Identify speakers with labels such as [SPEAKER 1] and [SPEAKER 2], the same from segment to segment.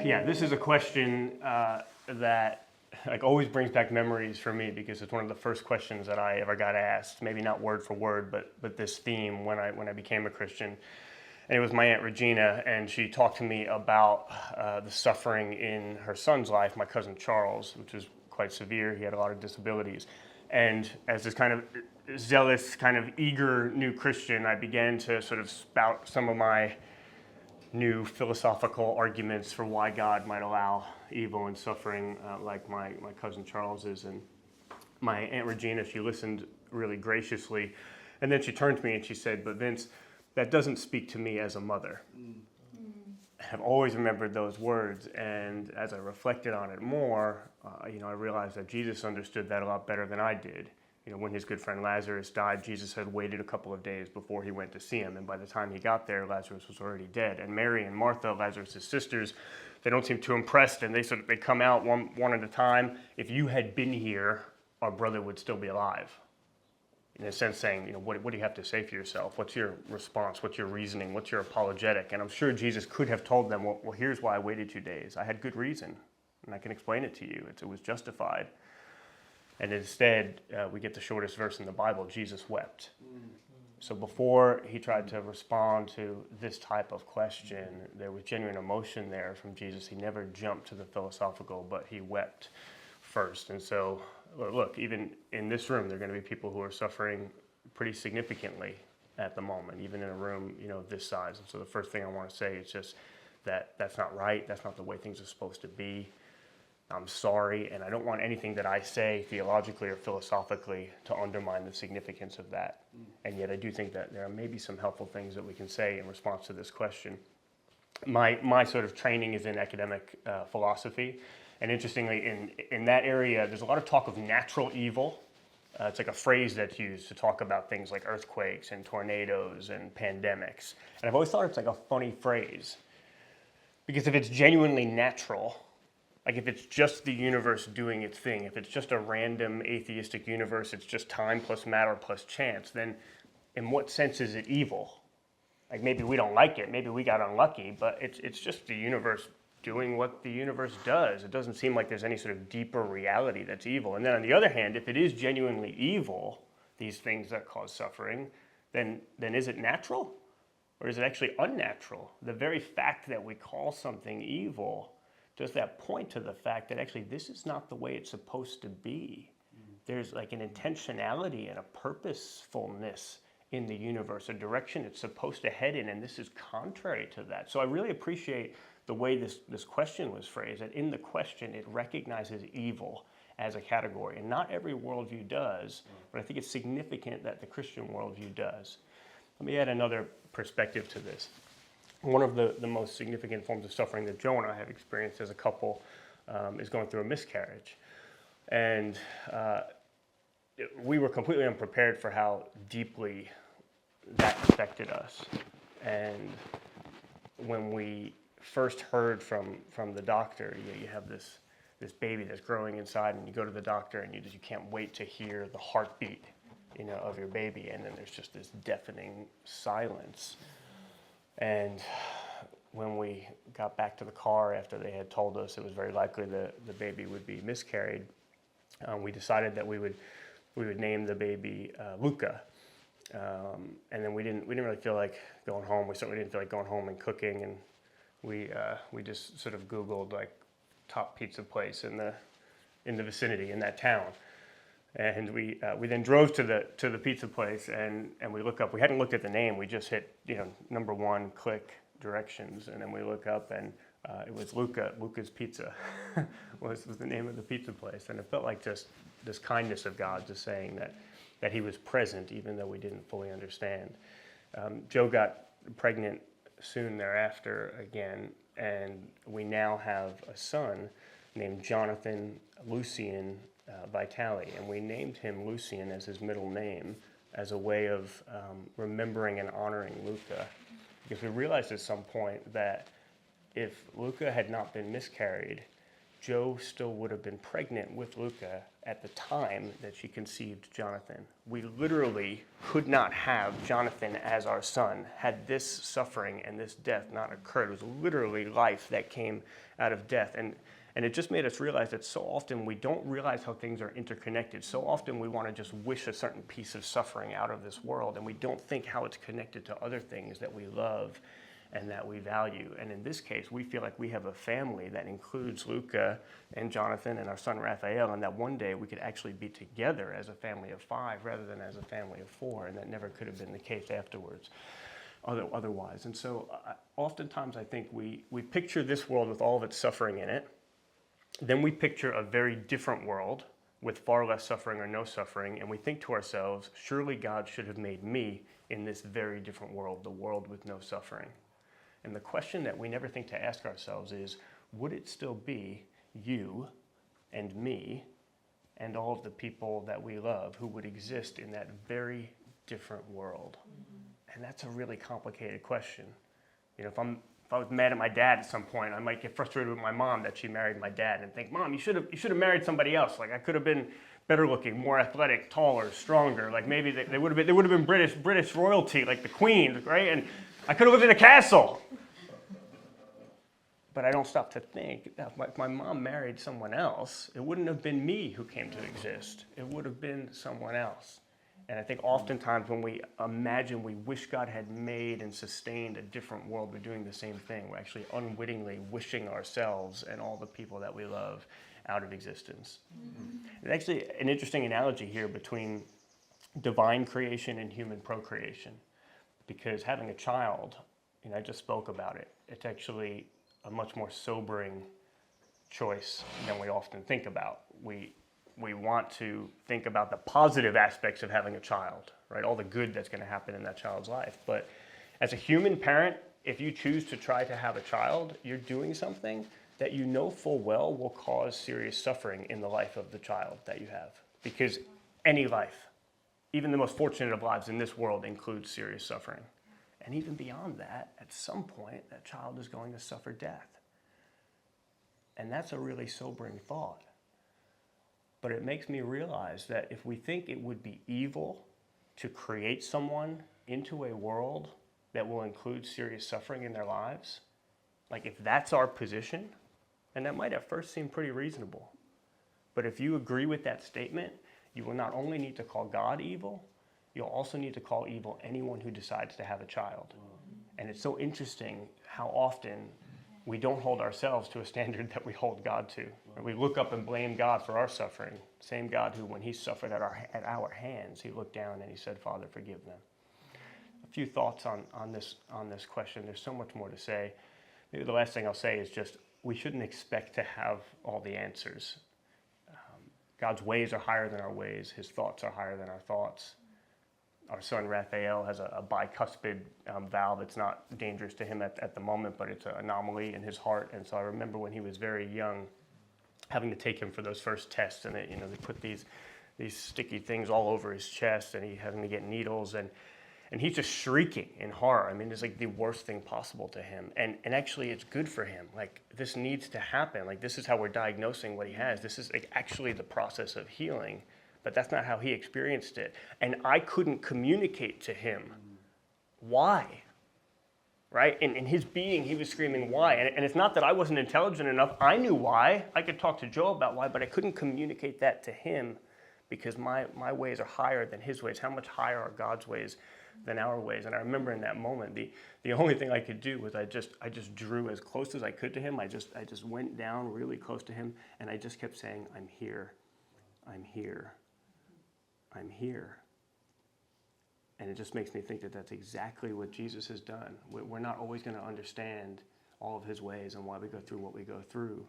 [SPEAKER 1] Yeah, this is a question that like always brings back memories for me because it's one of the first questions that I ever got asked. Maybe not word for word, but this theme when I became a Christian. And it was my Aunt Regina, and she talked to me about the suffering in her son's life, my cousin Charles, which was quite severe. He had a lot of disabilities. And as this kind of zealous, kind of eager new Christian, I began to sort of spout some of my new philosophical arguments for why God might allow evil and suffering like my cousin Charles's. And my Aunt Regina, she listened really graciously. And then she turned to me and she said, "But Vince, that doesn't speak to me as a mother." I've always remembered those words, and as I reflected on it more, I realized that Jesus understood that a lot better than I did. When his good friend Lazarus died, Jesus had waited a couple of days before he went to see him, and by the time he got there, Lazarus was already dead. And Mary and Martha, Lazarus' sisters, they don't seem too impressed, and they come out one at a time. "If you had been here, our brother would still be alive." In a sense saying, what do you have to say for yourself? What's your response? What's your reasoning? What's your apologetic? And I'm sure Jesus could have told them, well, here's why I waited 2 days. I had good reason, and I can explain it to you. It was justified. And instead, we get the shortest verse in the Bible, Jesus wept. So before he tried to respond to this type of question, there was genuine emotion there from Jesus. He never jumped to the philosophical, but he wept first. And so, look, even in this room, there are going to be people who are suffering pretty significantly at the moment, even in a room, this size. And so the first thing I want to say is just that that's not right. That's not the way things are supposed to be. I'm sorry, and I don't want anything that I say theologically or philosophically to undermine the significance of that. And yet I do think that there are maybe some helpful things that we can say in response to this question. My sort of training is in academic philosophy. And interestingly, in that area, there's a lot of talk of natural evil. It's like a phrase that's used to talk about things like earthquakes and tornadoes and pandemics. And I've always thought it's like a funny phrase. Because if it's genuinely natural, like if it's just the universe doing its thing, if it's just a random atheistic universe, it's just time plus matter plus chance, then in what sense is it evil? Like maybe we don't like it, maybe we got unlucky, but it's just the universe doing what the universe does. It doesn't seem like there's any sort of deeper reality that's evil. And then on the other hand, if it is genuinely evil, these things that cause suffering, then is it natural? Or is it actually unnatural? The very fact that we call something evil, does that point to the fact that actually this is not the way it's supposed to be? There's like an intentionality and a purposefulness in the universe, a direction it's supposed to head in, and this is contrary to that. So I really appreciate the way this question was phrased, that in the question it recognizes evil as a category. And not every worldview does, but I think it's significant that the Christian worldview does. Let me add another perspective to this. One of the most significant forms of suffering that Jo and I have experienced as a couple is going through a miscarriage. And we were completely unprepared for how deeply that affected us. And when we first heard from the doctor, you have this baby that's growing inside, and you go to the doctor and you can't wait to hear the heartbeat of your baby, and then there's just this deafening silence. And when we got back to the car after they had told us it was very likely the baby would be miscarried, we decided that we would name the baby Luca. And then we didn't really feel like going home. We certainly didn't feel like going home and cooking, and we just sort of Googled like top pizza place in the vicinity in that town. And we then drove to the pizza place, and we look up. We hadn't looked at the name. We just hit number one, click directions, and then we look up, and it was Luca's Pizza was the name of the pizza place. And it felt like just this kindness of God, just saying that he was present even though we didn't fully understand. Jo got pregnant soon thereafter again, and we now have a son named Jonathan Lucien Vitale, and we named him Lucien as his middle name as a way of remembering and honoring Luca, because we realized at some point that if Luca had not been miscarried, Jo still would have been pregnant with Luca at the time that she conceived Jonathan. We literally could not have Jonathan as our son had this suffering and this death not occurred. It was literally life that came out of death. And it just made us realize that so often we don't realize how things are interconnected. So often we want to just wish a certain piece of suffering out of this world, and we don't think how it's connected to other things that we love and that we value. And in this case, we feel like we have a family that includes Luca and Jonathan and our son Raphael, and that one day we could actually be together as a family of 5 rather than as a family of 4, and that never could have been the case afterwards otherwise. And so oftentimes I think we picture this world with all of its suffering in it. Then we picture a very different world with far less suffering or no suffering, and we think to ourselves, surely God should have made me in this very different world, the world with no suffering. And the question that we never think to ask ourselves is, would it still be you and me and all of the people that we love who would exist in that very different world? And that's a really complicated question. You know, if I was mad at my dad at some point, I might get frustrated with my mom that she married my dad and think, Mom, you should have married somebody else. Like, I could have been better looking, more athletic, taller, stronger. Like, maybe they would have been British royalty, like the Queen, right? And I could have lived in a castle. But I don't stop to think that if my mom married someone else, it wouldn't have been me who came to exist. It would have been someone else. And I think oftentimes when we imagine we wish God had made and sustained a different world, we're doing the same thing. We're actually unwittingly wishing ourselves and all the people that we love out of existence. And actually an interesting analogy here between divine creation and human procreation, because having a child, you know, I just spoke about it, it's actually a much more sobering choice than we often think about. We want to think about the positive aspects of having a child, right? All the good that's going to happen in that child's life. But as a human parent, if you choose to try to have a child, you're doing something that you know full well will cause serious suffering in the life of the child that you have. Because any life, even the most fortunate of lives in this world, includes serious suffering. And even beyond that, at some point, that child is going to suffer death. And that's a really sobering thought. But it makes me realize that if we think it would be evil to create someone into a world that will include serious suffering in their lives, like if that's our position, and that might at first seem pretty reasonable, but if you agree with that statement, you will not only need to call God evil, you'll also need to call evil anyone who decides to have a child. And it's so interesting how often we don't hold ourselves to a standard that we hold God to. We look up and blame God for our suffering. Same God who, when he suffered at our hands, he looked down and he said, Father, forgive them. A few thoughts on this question. There's so much more to say. Maybe the last thing I'll say is just, we shouldn't expect to have all the answers. God's ways are higher than our ways. His thoughts are higher than our thoughts. Our son Raphael has a bicuspid valve. It's not dangerous to him at the moment, but it's an anomaly in his heart. And so I remember when he was very young, having to take him for those first tests, and they put these sticky things all over his chest, and he having to get needles, and he's just shrieking in horror. I mean, it's like the worst thing possible to him. And actually, it's good for him. Like, this needs to happen. Like, this is how we're diagnosing what he has. This is like actually the process of healing. But that's not how he experienced it. And I couldn't communicate to him why, right? In his being, he was screaming why. And it's not that I wasn't intelligent enough. I knew why. I could talk to Jo about why, but I couldn't communicate that to him because my ways are higher than his ways. How much higher are God's ways than our ways? And I remember in that moment, the only thing I could do was I just drew as close as I could to him. I just went down really close to him, and I just kept saying, I'm here, I'm here. I'm here. And it just makes me think that that's exactly what Jesus has done. We're not always going to understand all of his ways and why we go through what we go through.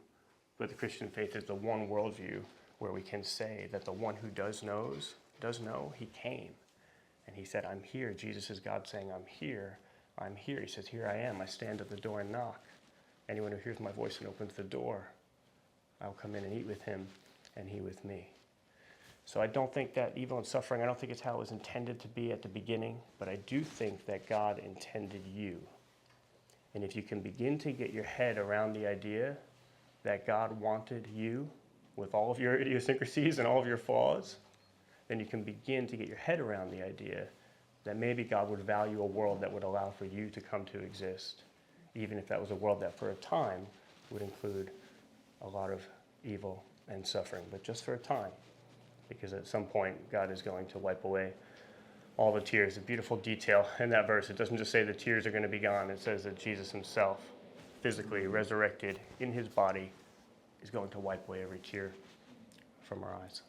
[SPEAKER 1] But the Christian faith is the one worldview where we can say that the one who does know, he came. And he said, I'm here. Jesus is God saying, I'm here. I'm here. He says, here I am. I stand at the door and knock. Anyone who hears my voice and opens the door, I'll come in and eat with him and he with me. So I don't think that evil and suffering, I don't think it's how it was intended to be at the beginning, but I do think that God intended you. And if you can begin to get your head around the idea that God wanted you with all of your idiosyncrasies and all of your flaws, then you can begin to get your head around the idea that maybe God would value a world that would allow for you to come to exist, even if that was a world that for a time would include a lot of evil and suffering, but just for a time, because at some point God is going to wipe away all the tears. A beautiful detail in that verse. It doesn't just say the tears are going to be gone. It says that Jesus himself, physically resurrected in his body, is going to wipe away every tear from our eyes.